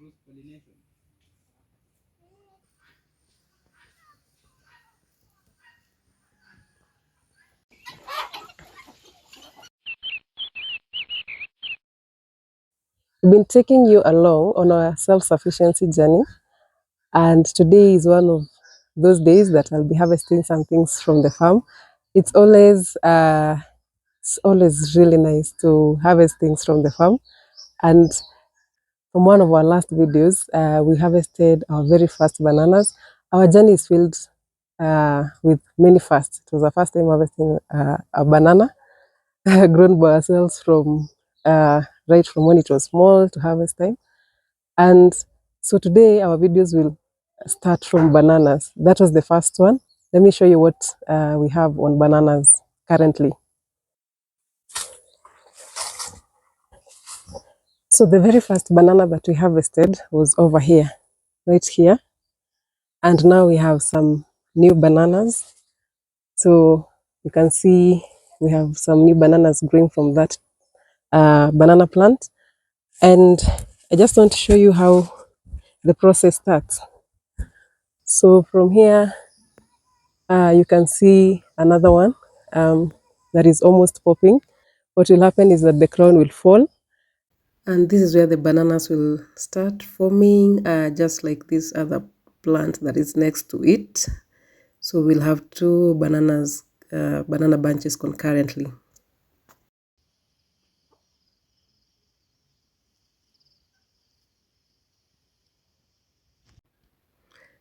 We've been taking you along on our self-sufficiency journey, and today is one of those days that I'll be harvesting some things from the farm. It's always really nice to harvest things from the farm. And from one of our last videos, we harvested our very first bananas. Our journey is filled with many firsts. It was our first time harvesting a banana grown by ourselves from right from when it was small to harvest time. And so today our videos will start from bananas. That was the first one. Let me show you what we have on bananas currently. So the very first banana that we harvested was over here, right here. And now we have some new bananas. So you can see we have some new bananas growing from that banana plant. And I just want to show you how the process starts. So from here, you can see another one that is almost popping. What will happen is that the crown will fall, and this is where the bananas will start forming, just like this other plant that is next to it. So we'll have two banana bunches concurrently.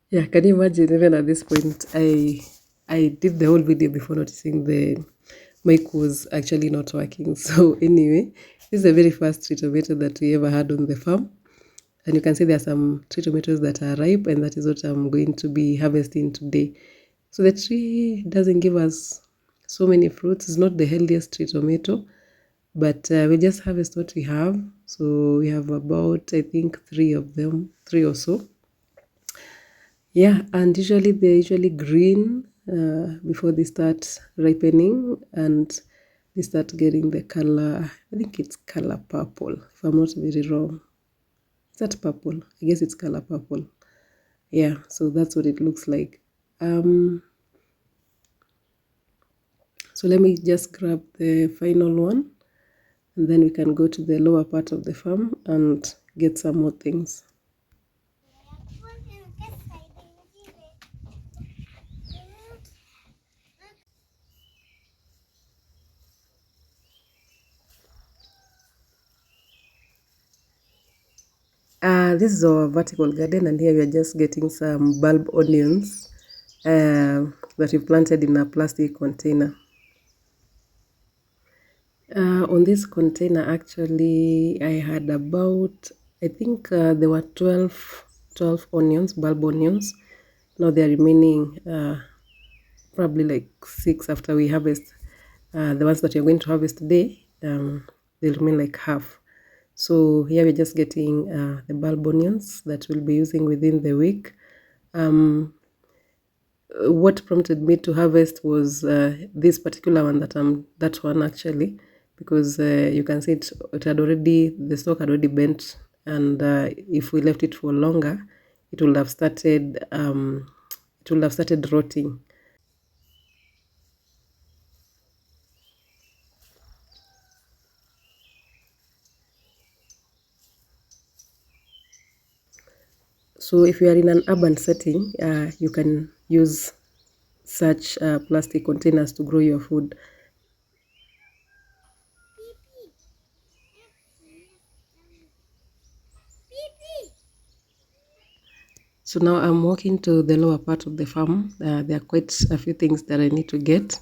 Yeah, can you imagine? Even at this point, I did the whole video before noticing the mic was actually not working. So anyway, this is the very first tree tomato that we ever had on the farm. And you can see there are some tree tomatoes that are ripe, and that is what I'm going to be harvesting today. So the tree doesn't give us so many fruits. It's not the healthiest tree tomato, but we just harvest what we have. So we have about, I think, three of them, three or so. Yeah, and usually they're usually green before they start ripening, and they start getting the color, I think it's color purple, if I'm not very wrong. Is that purple? I guess it's color purple. Yeah, so that's what it looks like. So let me just grab the final one, and then we can go to the lower part of the farm and get some more things. This is our vertical garden, and here we are just getting some bulb onions that we planted in a plastic container. On this container, actually, I had about, I think there were 12 onions, bulb onions. Now they are remaining probably like 6 after we harvest. The ones that we are going to harvest today, they'll remain like half. So here we're just getting the bulb onions that we'll be using within the week. What prompted me to harvest was this particular one, that one actually, because you can see it had already, the stalk had already bent, and if we left it for longer, it would have started rotting. So if you are in an urban setting, you can use such plastic containers to grow your food. So now I'm walking to the lower part of the farm. There are quite a few things that I need to get.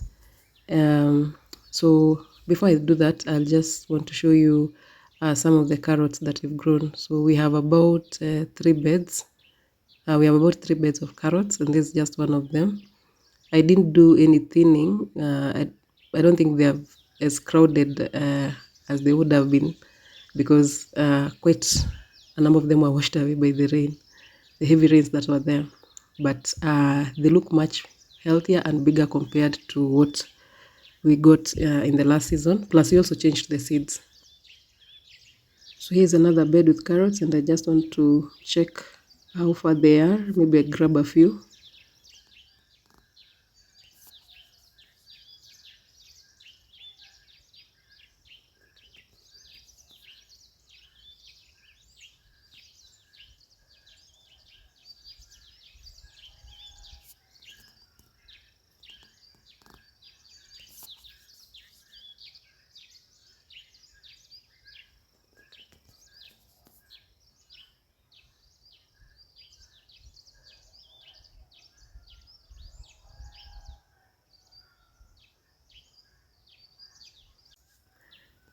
So before I do that, I'll just want to show you some of the carrots that we've grown. So we have about 3 beds. We have about 3 beds of carrots, and this is just one of them. I didn't do any thinning. I don't think they are as crowded as they would have been, because quite a number of them were washed away by the rain, the heavy rains that were there. But they look much healthier and bigger compared to what we got in the last season. Plus we also changed the seeds. So here's another bed with carrots, and I just want to check how far they are. Maybe I grab a few.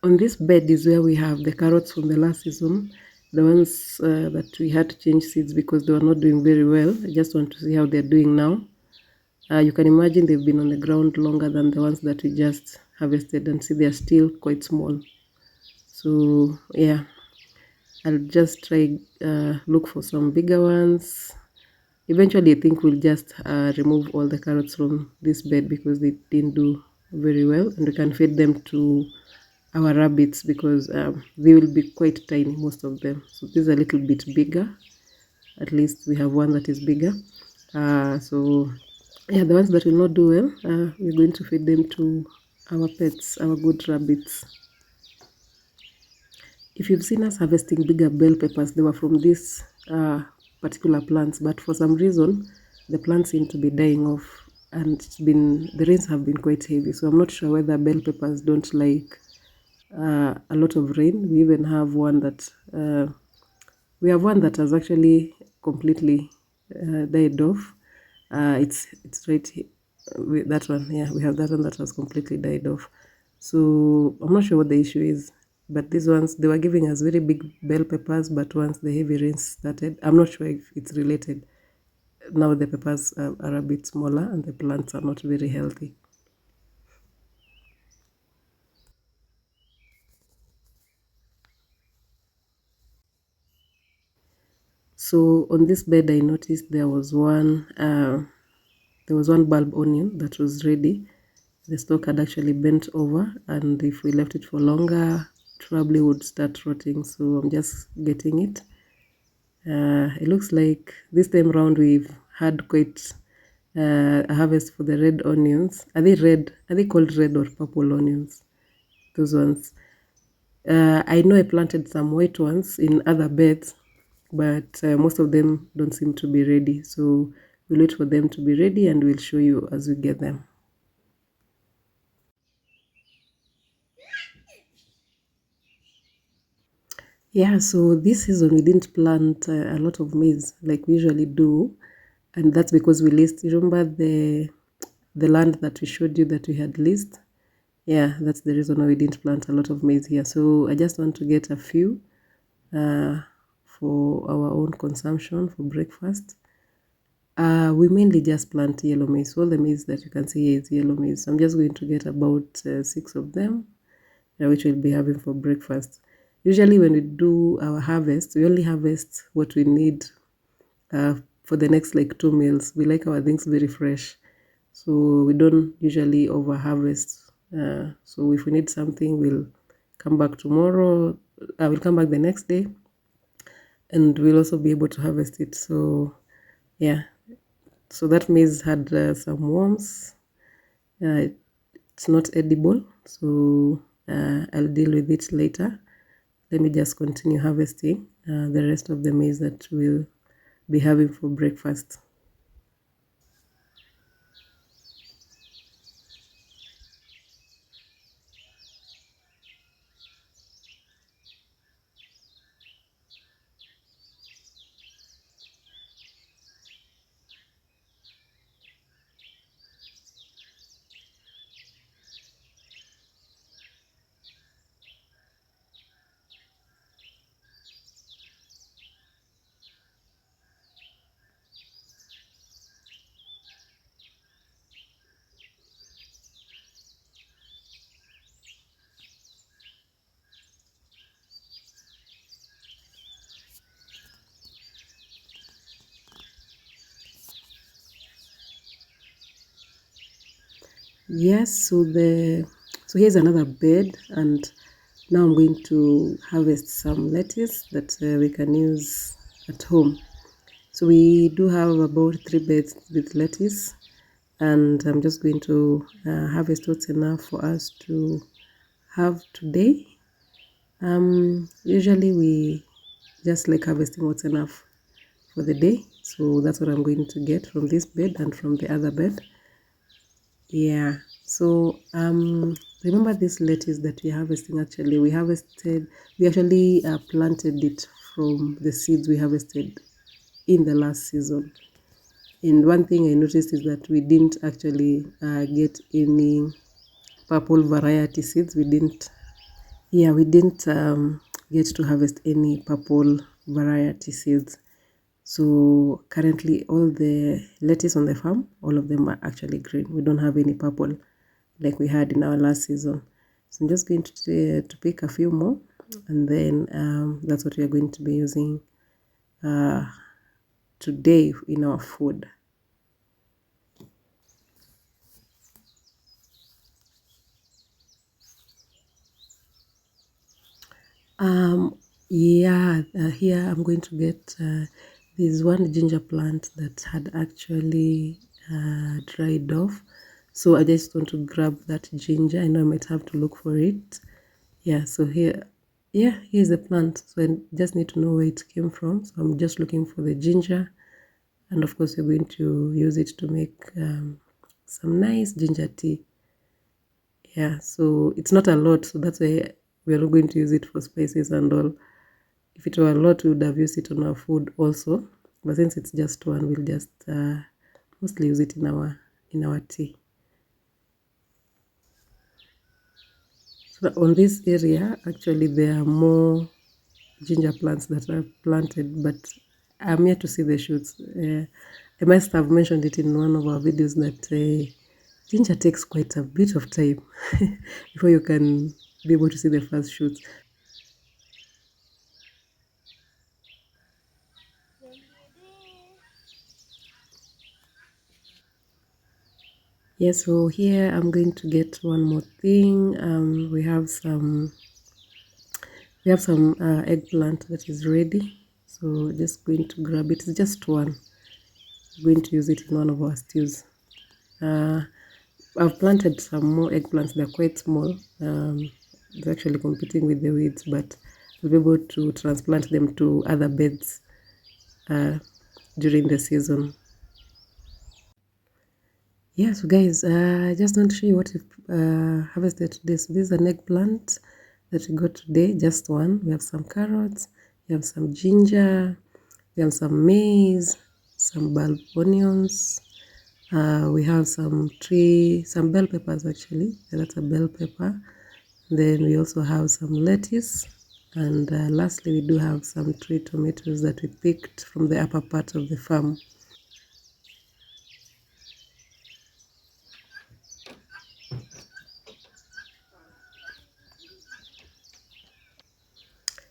On this bed is where we have the carrots from the last season, the ones that we had to change seeds because they were not doing very well. I just want to see how they're doing now. You can imagine they've been on the ground longer than the ones that we just harvested, and see they're still quite small. So yeah, I'll just try look for some bigger ones. Eventually, I think we'll just remove all the carrots from this bed because they didn't do very well, and we can feed them to our rabbits because they will be quite tiny, most of them. So this is a little bit bigger. At least we have one that is bigger. So yeah, the ones that will not do well, we're going to feed them to our pets, our good rabbits. If you've seen us harvesting bigger bell peppers, they were from these particular plants, but for some reason, the plants seem to be dying off, and the rains have been quite heavy. So I'm not sure whether bell peppers don't like a lot of rain. We even have one that has actually completely died off. It's right here, that one. Yeah, we have that one that has completely died off. So I'm not sure what the issue is, but these ones, they were giving us very big bell peppers, but once the heavy rains started, I'm not sure if it's related. Now the peppers are a bit smaller and the plants are not very healthy. So on this bed, I noticed there was one bulb onion that was ready. The stalk had actually bent over, and if we left it for longer, probably would start rotting. So I'm just getting it. It looks like this time around we've had quite a harvest for the red onions. Are they red? Are they called red or purple onions? Those ones. I know I planted some white ones in other beds, but most of them don't seem to be ready. So we'll wait for them to be ready and we'll show you as we get them. Yeah, so this season we didn't plant a lot of maize like we usually do, and that's because we leased. You remember the land that we showed you that we had leased? Yeah, that's the reason why we didn't plant a lot of maize here. So I just want to get a few uh, for our own consumption for breakfast. We mainly just plant yellow maize. All the maize that you can see here is yellow maize. So I'm just going to get about 6 of them, which we'll be having for breakfast. Usually when we do our harvest, we only harvest what we need for the next like 2 meals. We like our things very fresh. So we don't usually over harvest. So if we need something, we'll come back tomorrow. We'll come back the next day, and we'll also be able to harvest it. So yeah, so that maize had some worms. It's not edible, so I'll deal with it later. Let me just continue harvesting the rest of the maize that we'll be having for breakfast. Yes, so here's another bed, and Now I'm going to harvest some lettuce that we can use at home. So we do have about 3 beds with lettuce, and I'm just going to harvest what's enough for us to have today. Usually we just like harvesting what's enough for the day, so that's what I'm going to get from this bed and from the other bed. Yeah, so remember this lettuce that we're harvesting, actually we actually planted it from the seeds we harvested in the last season. And one thing I noticed is that we didn't actually get any purple variety seeds. We didn't get to harvest any purple variety seeds. So currently all the lettuce on the farm, all of them are actually green. We don't have any purple like we had in our last season. So I'm just going to pick a few more, and then that's what we are going to be using today in our food. Yeah, here I'm going to get this one ginger plant that had actually dried off. So I just want to grab that ginger. I know I might have to look for it. Yeah, so here's the plant. So I just need to know where it came from. So I'm just looking for the ginger. And of course, we're going to use it to make some nice ginger tea. Yeah, so it's not a lot. So that's why we're not going to use it for spices and all. If it were a lot, we would have used it on our food also. But since it's just one, we'll just mostly use it in our tea. So on this area, actually, there are more ginger plants that are planted, but I'm yet to see the shoots. I must have mentioned it in one of our videos that ginger takes quite a bit of time before you can be able to see the first shoots. Yeah, so here I'm going to get one more thing. We have some eggplant that is ready. So just going to grab it. It's just one. I'm going to use it in one of our stews. Uh, I've planted some more eggplants. They're quite small. They're actually competing with the weeds, but I'll be able to transplant them to other beds during the season. Yeah, so guys, I just want to show you what we've harvested today. So this is an eggplant that we got today, just one. We have some carrots, we have some ginger, we have some maize, some bulb onions, we have some bell peppers actually. That's a bell pepper. Then we also have some lettuce, and lastly we do have some tree tomatoes that we picked from the upper part of the farm.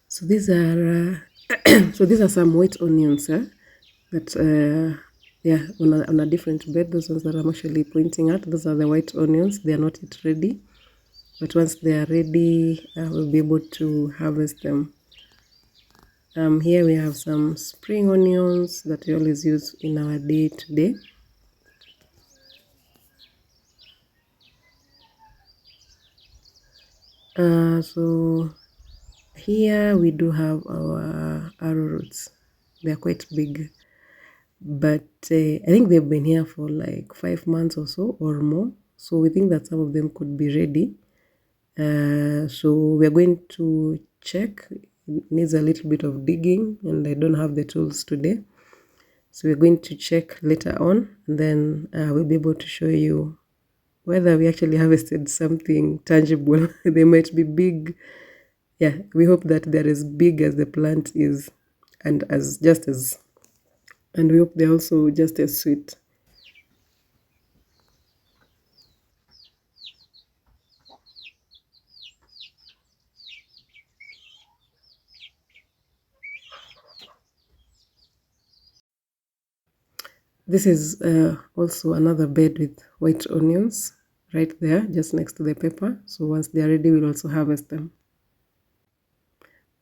So these are some white onions that yeah, on a different bed. Those ones that I'm actually pointing at, those are the white onions. They are not yet ready, but once they are ready, we'll be able to harvest them. Here we have some spring onions that we always use in our day-to-day. So here we do have our arrowroots. They're quite big, but I think they've been here for like 5 months or so or more. So we think that some of them could be ready. So we're going to check. It needs a little bit of digging, and I don't have the tools today. So we're going to check later on, and then we'll be able to show you whether we actually harvested something tangible. They might be big. Yeah, we hope that they're as big as the plant is, and and we hope they're also just as sweet. This is also another bed with white onions right there, just next to the pepper. So once they are ready, we'll also harvest them.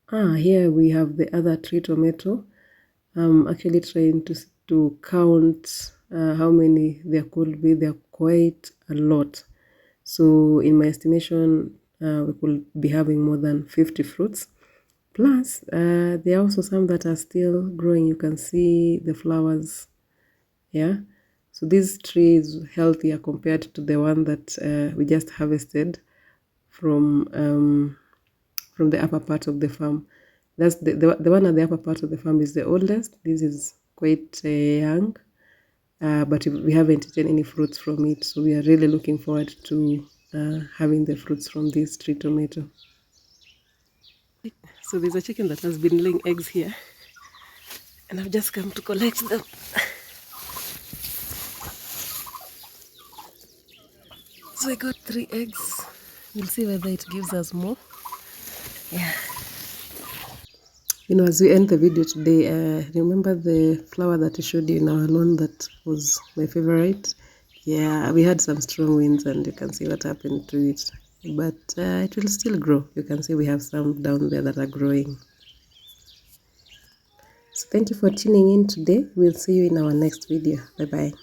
Here we have the other tree tomato. I'm actually trying to count how many there could be. There are quite a lot. So in my estimation, we could be having more than 50 fruits. Plus, there are also some that are still growing. You can see the flowers. Yeah. So this tree is healthier compared to the one that we just harvested from the upper part of the farm. That's the one at the upper part of the farm is the oldest. This is quite young, but we haven't eaten any fruits from it. So we are really looking forward to having the fruits from this tree tomato. So there's a chicken that has been laying eggs here, and I've just come to collect them. So I got 3 eggs. We'll see whether it gives us more. Yeah. You know, as we end the video today, remember the flower that I showed you in our lawn that was my favorite? Yeah, we had some strong winds and you can see what happened to it. But it will still grow. You can see we have some down there that are growing. So thank you for tuning in today. We'll see you in our next video. Bye-bye.